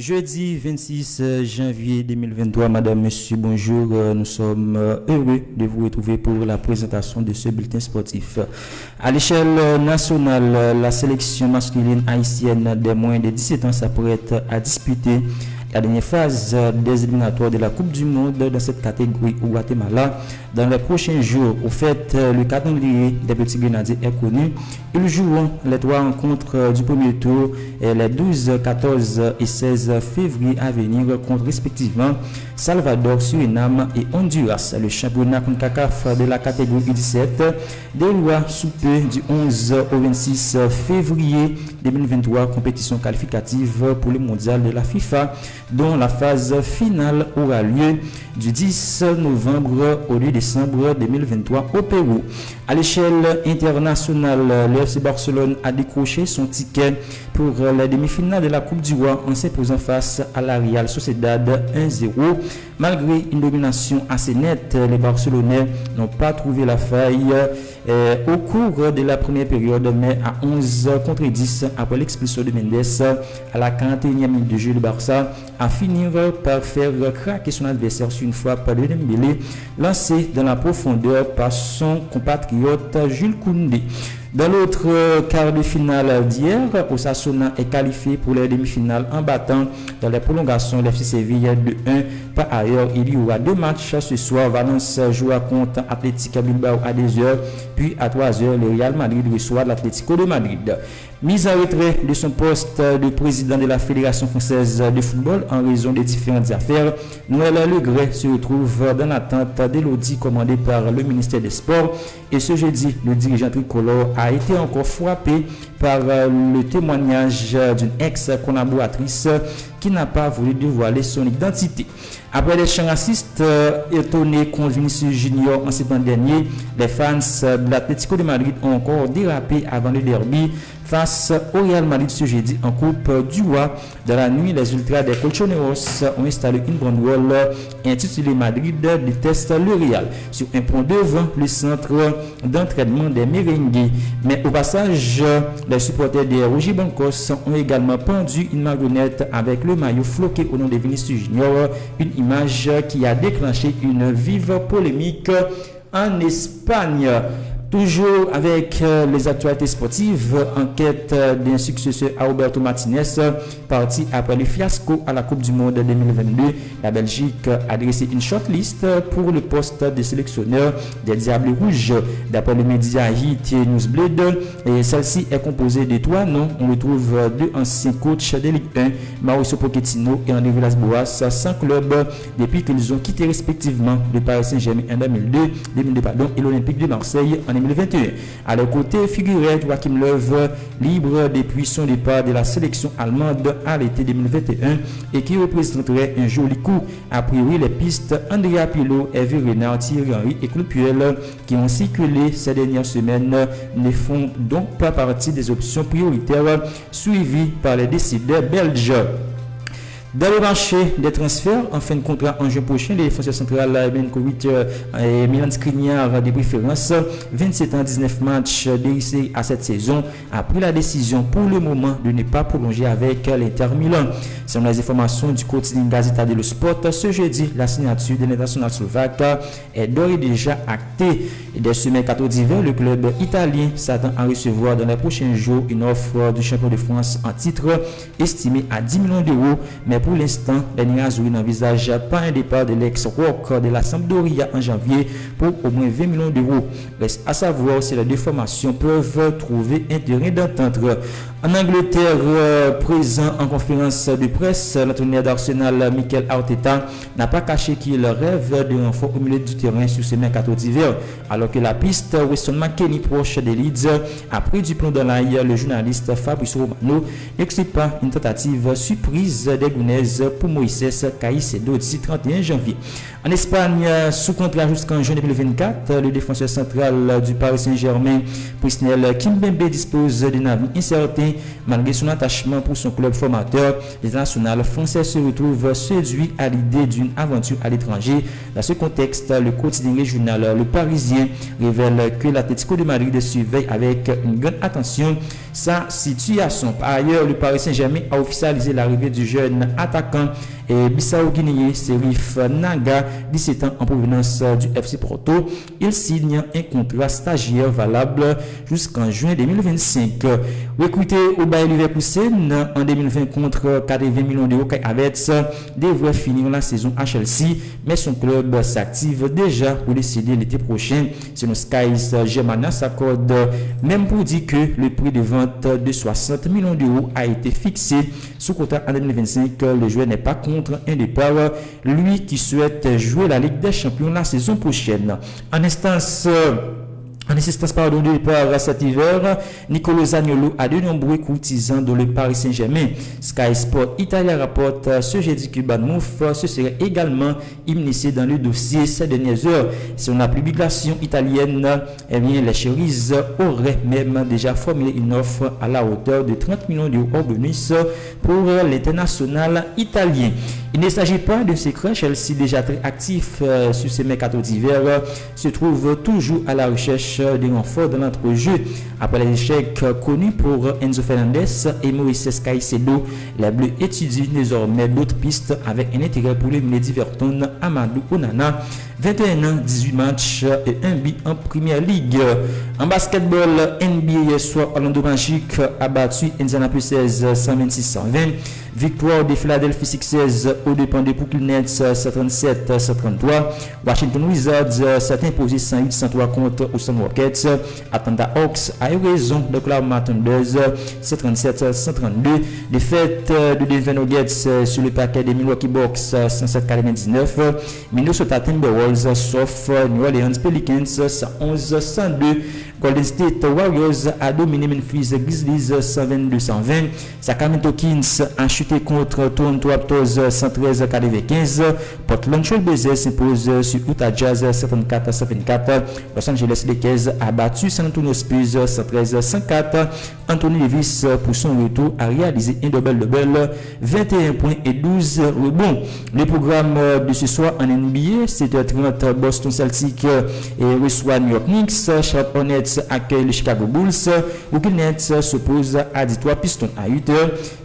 Jeudi 26 janvier 2023, Madame, Monsieur, bonjour. Nous sommes heureux de vous retrouver pour la présentation de ce bulletin sportif. À l'échelle nationale, la sélection masculine haïtienne des moins de 17 ans s'apprête à disputer la dernière phase des éliminatoires de la Coupe du Monde dans cette catégorie au Guatemala dans les prochains jours. Au fait, le calendrier des petits grenadiers est connu. Ils joueront les trois rencontres du premier tour les 12, 14 et 16 février à venir contre respectivement Salvador, Suriname et Honduras. Le championnat CONCACAF de la catégorie 17 déroulera sous peu du 11 au 26 février 2023, compétition qualificative pour le mondial de la FIFA, dont la phase finale aura lieu du 10 novembre au 2 décembre 2023 au Pérou. À l'échelle internationale, le FC Barcelone a décroché son ticket pour la demi-finale de la Coupe du Roi en s'imposant face à la Real Sociedad 1-0. Malgré une domination assez nette, les Barcelonais n'ont pas trouvé la faille au cours de la première période, mais à 11 contre 10 après l'expulsion de Mendes à la 41e minute de jeu, le Barça a fini par faire craquer son adversaire sur une frappe de Dembélé lancée dans la profondeur par son compatriote Jules Koundé. Dans l'autre quart de finale d'hier, Osasuna est qualifié pour les demi-finales en battant dans les prolongations l'FC Séville de 1. Par ailleurs, il y aura deux matchs ce soir. Valence jouera contre Athletic Bilbao à 2h, puis à 3h, le Real Madrid reçoit l'Atlético de Madrid. Mise en retrait de son poste de président de la Fédération française de football en raison des différentes affaires, Noël Le Gret se retrouve dans l'attente de l'audit commandé par le ministère des Sports. Et ce jeudi, le dirigeant tricolore a été encore frappé par le témoignage d'une ex-collaboratrice qui n'a pas voulu dévoiler son identité. Après les chants racistes étonnés contre Vinicius Junior en septembre dernier, les fans de l'Atlético de Madrid ont encore dérapé avant le derby face au Real Madrid ce jeudi en Coupe du Roi. Dans la nuit, les ultras des Colchoneros ont installé une banderole intitulée Madrid déteste le Real sur un pont devant le centre d'entraînement des Merengues. Mais au passage, les supporters des Roger Bancos ont également pendu une marionnette avec le maillot floqué au nom de Vinicius Junior, une image qui a déclenché une vive polémique en Espagne. Toujours avec les actualités sportives, enquête d'un successeur à Roberto Martinez, parti après le fiasco à la Coupe du Monde 2022. La Belgique a dressé une shortlist pour le poste de sélectionneur des Diables Rouges. D'après le média Hit Newsblade, et celle-ci est composée de trois noms. On retrouve deux anciens coachs de Ligue 1, Mauricio Pochettino et André Villas-Boas, sans club depuis qu'ils ont quitté respectivement le Paris Saint-Germain en 2002 et l'Olympique de Marseille en 2021. À leur côté figurait Joachim Löw, libre depuis son départ de la sélection allemande à l'été 2021 et qui représenterait un joli coup. A priori, les pistes Andrea Pirlo, Hervé Renard, Thierry Henry et Claude Puel qui ont circulé ces dernières semaines ne font donc pas partie des options prioritaires suivies par les décideurs belges. Dans le marché des transferts, en fin de contrat en juin prochain, les défenseurs centrales Benkovic et Milan Skriniar de préférence, 27 ans, 19 matchs dérissés à cette saison, a pris la décision pour le moment de ne pas prolonger avec l'Inter Milan. Selon les informations du quotidien Gazzetta dello Sport, ce jeudi, la signature de l'international slovaque est d'ores et déjà actée. Dès ce mercato d'hiver, le club italien s'attend à recevoir dans les prochains jours une offre du champion de France en titre estimée à 10 millions d'euros, mais pour l'instant, les Nerazzurri n'envisagent pas un départ de l'ex-rock de la Sampdoria en janvier pour au moins 20 millions d'euros. Reste à savoir si les deux formations peuvent trouver un terrain d'entente. En Angleterre, présent en conférence de presse, l'entraîneur d'Arsenal, Mikel Arteta, n'a pas caché qu'il rêve de renfort au milieu du terrain sur ce mercato d'hiver. Alors que la piste Weston McKennie, proche des Leeds, a pris du plomb dans l'ail, le journaliste Fabrizio Romano n'exclut pas une tentative surprise des Gounaises pour Moïse Caicedo d'ici 31 janvier. En Espagne, sous contrat jusqu'en juin 2024, le défenseur central du Paris Saint-Germain, Presnel Kimpembe, dispose d'un avis incertain. Malgré son attachement pour son club formateur, l'international français se retrouve séduit à l'idée d'une aventure à l'étranger. Dans ce contexte, le quotidien régional Le Parisien révèle que l'Atlético de Madrid surveille avec une grande attention sa situation. Par ailleurs, le Paris Saint-Germain a officialisé l'arrivée du jeune attaquant bissau-guinéen Serif Naga, 17 ans, en provenance du FC Porto. Il signe un contrat stagiaire valable jusqu'en juin 2025. Recruté au Bayer Leverkusen en 2020 contre 80 millions d'euros, Kai Havertz devrait finir la saison à Chelsea, mais son club s'active déjà pour décider l'été prochain. Selon Sky Germania s'accorde même pour dire que le prix de vente de 60 millions d'euros a été fixé sous contrat en 2025. Le joueur n'est pas contre un départ, lui qui souhaite jouer la Ligue des Champions la saison prochaine. En assistance de départ cet hiver, Nicolo Zaniolo a de nombreux courtisans dans le Paris Saint-Germain. Sky Sport Italia rapporte ce jeudi que Bournemouth se serait également immiscé dans le dossier ces dernières heures. Selon la publication italienne, eh bien, les Cherries auraient même déjà formulé une offre à la hauteur de 30 millions d'euros hors bonus pour l'international italien. Il ne s'agit pas de secret. Chelsea, déjà très actif sur ces mercato d'hiver, se trouve toujours à la recherche des renforts dans l'entrejeu. Après les échecs connus pour Enzo Fernandez et Moïse Caicedo, les Bleus étudient désormais d'autres pistes avec un intérêt pour le milieu d'Everton Amadou Onana, 21 ans, 18 matchs et 1 but en Première Ligue. En basketball, NBA hier soir, Orlando Magic a battu Indiana Pacers 126-120. Victoire des Philadelphia Sixers aux dépens des Brooklyn Nets 137-133. Washington Wizards s'est imposé 108-103 contre Houston Rockets. Atlanta Hawks a eu raison de Oklahoma Thunders 137-132. Défaite de Denver Nuggets sur le parquet des Milwaukee Bucks 107-99. Minnesota Timberwolves sauf New Orleans Pelicans 111-102. Golden State Warriors a dominé Memphis Grizzlies 122-120. Sacramento Kings a chuté contre Toronto Raptors 113-95. Portland Trail Blazers s'impose sur Utah Jazz 74-124. Los Angeles Lakers a battu San Antonio Spurs 113-104. Anthony Davis, pour son retour, a réalisé un double-double, 21 points et 12 rebonds. Le programme de ce soir en NBA, 7h30, Boston Celtics reçoit New York Knicks. Charlotte Hornets accueille les Chicago Bulls. Brooklyn Nets s'oppose à Detroit Pistons à 8h.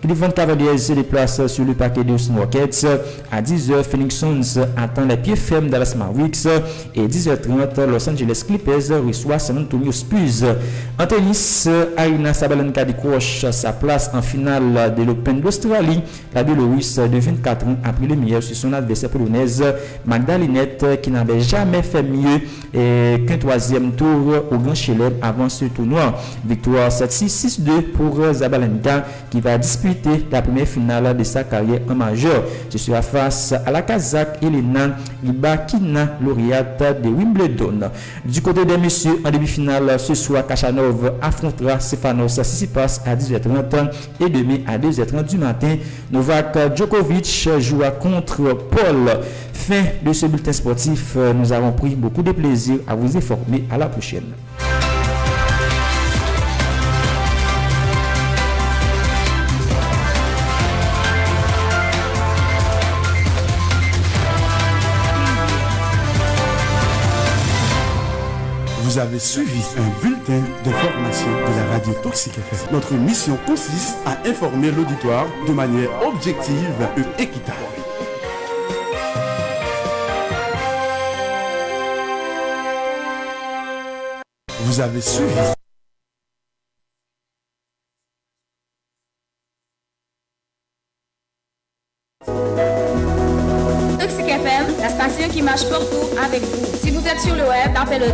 Cleveland Cavaliers se déplace sur le parquet de Houston Rockets. À 10h, Phoenix Suns attend les pieds fermes Dallas Mavericks. Et 10h30, Los Angeles Clippers reçoit San Antonio Spurs. En tennis, Aryna Sabalenka décroche sa place en finale de l'Open d'Australie. La Biélorusse de 24 ans a pris le meilleur sur son adversaire polonaise Magda Linette, qui n'avait jamais fait mieux qu'un troisième tour au Grand Chelem avant ce tournoi. Victoire 7-6, 6-2 pour Sabalenka, qui va disputer la première finale de sa carrière en majeur. Ce sera face à la Kazakh Elena Rybakina, lauréate de Wimbledon. Du côté des messieurs, en demi-finale, ce soir, Khachanov affrontera Stefanos Tsitsipas à 10h30 et demain à 2h30 du matin. Novak Djokovic jouera contre Paul. Fin de ce bulletin sportif. Nous avons pris beaucoup de plaisir à vous informer. À la prochaine. Vous avez suivi un bulletin d'information de la radio Toxic FM. Notre mission consiste à informer l'auditoire de manière objective et équitable. Vous avez suivi. Toxic FM, la station qui marche partout avec vous. Si vous êtes sur le web, tapez le